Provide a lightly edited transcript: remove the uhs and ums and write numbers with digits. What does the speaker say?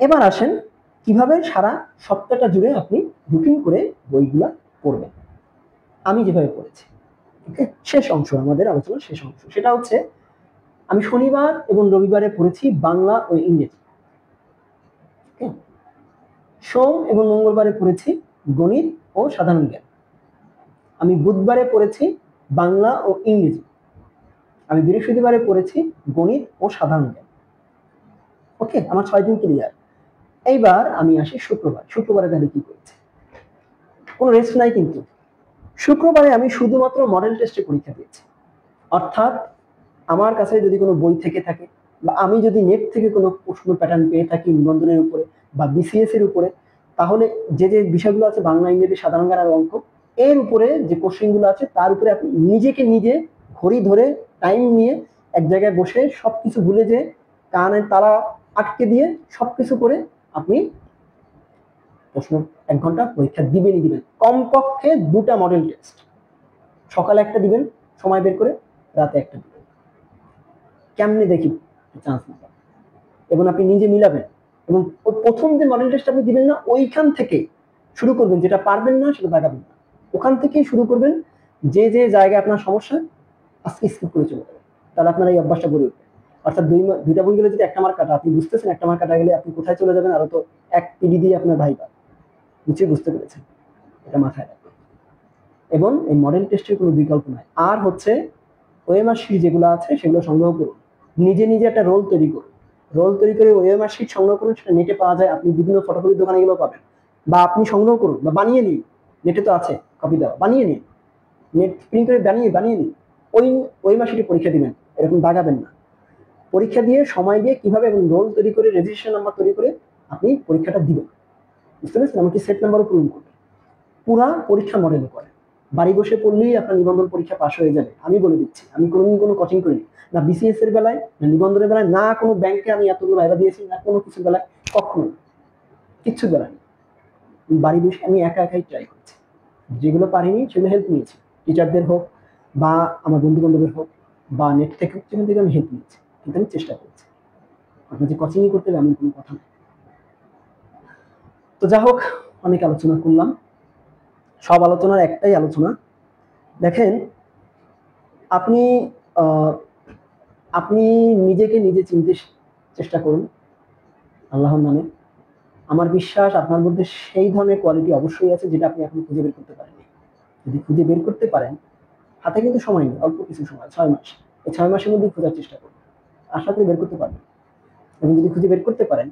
এবার আসেন কিভাবে সারা সপ্তাহটা জুড়ে আপনি রুটিন করে বইগুলা পড়বেন, আমি যেভাবে পড়েছি। ওকে, শেষ অংশ, আমাদের আলোচনার শেষ অংশ, সেটা হচ্ছে আমি শনিবার এবং রবিবারে পড়েছি বাংলা ও ইংরেজি। সোম এবং মঙ্গলবারে পড়েছি গণিত ও সাধারণ জ্ঞান। আমি বুধবারে পড়েছি বাংলা ও ইংরেজি। আমি বৃহস্পতিবারে পড়েছি গণিত ও সাধারণ জ্ঞান। ওকে, আমার 6 দিন ক্লিয়ার। এইবার আমি আসি শুক্রবারে তাহলে কি করেছি? কোনো রেস্ট নাই কিন্তু। শুক্রবারে আমি শুধুমাত্র মডেল টেস্টে পরীক্ষা দিয়েছি। অর্থাৎ আমার কাছে যদি কোনো বই থেকে থাকে বা আমি যদি নেট থেকে কোনো প্রশ্ন প্যাটার্ন পেয়ে থাকি নিবন্ধনের উপরে বা বিসিএস এর উপরে, তাহলে যে বিষয়গুলো আছে বাংলা, ইংরেজি, সাধারণ জ্ঞান আর অঙ্ক, এর উপরে যে কোশ্চেনগুলো আছে তার উপরে আপনি নিজেকে নিজে ঘড়ি ধরে টাইম নিয়ে এক জায়গায় বসে সবকিছু ভুলে যে কানের তালা আটকে দিয়ে সবকিছু করে আপনি প্রশ্ন 1 ঘন্টা পরীক্ষা দিবেনই দিবেন। কমপক্ষে 2টা মডেল টেস্ট, সকালে একটা দিবেন সময় বের করে, রাতে একটা দিবেন। কেমনে দেখি চান্স না পান, এবং আপনি নিজে মিলাবেন এবং প্রথম যে মডেল টেস্ট আপনি দিবেন না ওইখান থেকে শুরু করবেন, যেটা পারবেন না সেটা দেখাবেন না, ওখান থেকেই শুরু করবেন। যে জায়গায় আপনার সমস্যা আজকে স্কিপ করে চলে যাবেন, তাহলে আপনার এই অভ্যাসটা গড়ে উঠবে। অর্থাৎ দুইটা বই গেলে যদি একটা মার্ক কাটা, আপনি বুঝতেছেন একটা মার্ক কাটা গেলে আপনি কোথায় চলে যাবেন, আরো তো 1 পিডি দিয়ে আপনার ভাইবা। নিশ্চয়ই বুঝতে পেরেছেন, এটা মাথায় রাখবেন। এবং এই মডেল টেস্টের কোনো বিকল্প নাই। আর হচ্ছে ওএমআর শিট যেগুলো আছে সেগুলো সংগ্রহ করুন, নিজে নিজে একটা রোল তৈরি করুন। রোল তৈরি করে ওএমআর শিট সংগ্রহ করুন, সেটা নেটে পাওয়া যায়, আপনি বিভিন্ন ফটোকপির দোকানে গেলেও পাবেন, বা আপনি সংগ্রহ করুন বা বানিয়ে নিন, নেটে তো আছে কপি দেওয়া, বানিয়ে নিন, নেট প্রিন্ট করে বানিয়ে নিন। ওই ওএমআর শিটে পরীক্ষা দিবেন, এরকম দাগাবেন না। পরীক্ষা দিয়ে সময় দিয়ে কিভাবে এবং রোল তৈরি করে রেজিস্ট্রেশন নাম্বার তৈরি করে আপনি পরীক্ষাটা দিবেন, বুঝতে পেরেছেন? এমনকি সেট নাম্বারও পূরণ করবেন। পুরা পরীক্ষা মডেলে করে বাড়ি বসে পড়লেই আপনার নিবন্ধন পরীক্ষা পাশ হয়ে যাবে, আমি বলে দিচ্ছি। আমি কোনোদিন কোনো কোচিং করিনি, না বিসিএস এর বেলায়, না নিবন্ধনের বেলায়, না কোনো ব্যাংকে আমি এতগুলো ভাইবা দিয়েছি, না কোনো কিছুর বেলায়, কখনো কিচ্ছু বেলায়। বাড়ি বসে আমি একাই ট্রাই করছি, যেগুলো পারিনি সেগুলো হেল্প নিয়েছি, টিচারদের হোক বা আমার বন্ধু বান্ধবের হোক বা নেট থেকে হোক, সেখান থেকে আমি হেল্প নিয়েছি, কিন্তু আমি চেষ্টা করছি। আপনার যে কোচিংই করতে হবে এমন কোনো কথা নেই। তো যা হোক, অনেক আলোচনা করলাম। সব আলোচনার একটাই আলোচনা, দেখেন আপনি আপনি নিজেকে নিজে চিনতে চেষ্টা করুন আল্লাহর নামে। আমার বিশ্বাস আপনার মধ্যে সেই ধরনের কোয়ালিটি অবশ্যই আছে যেটা আপনি এখনো খুঁজে বের করতে পারেননি। যদি খুঁজে বের করতে পারেন, হাতে কিন্তু সময় নেই, অল্প কিছু সময়, 6 মাস। এই 6 মাসের মধ্যে খোঁজার চেষ্টা করুন, আশা করি বের করতে পারবেন। এবং যদি খুঁজে বের করতে পারেন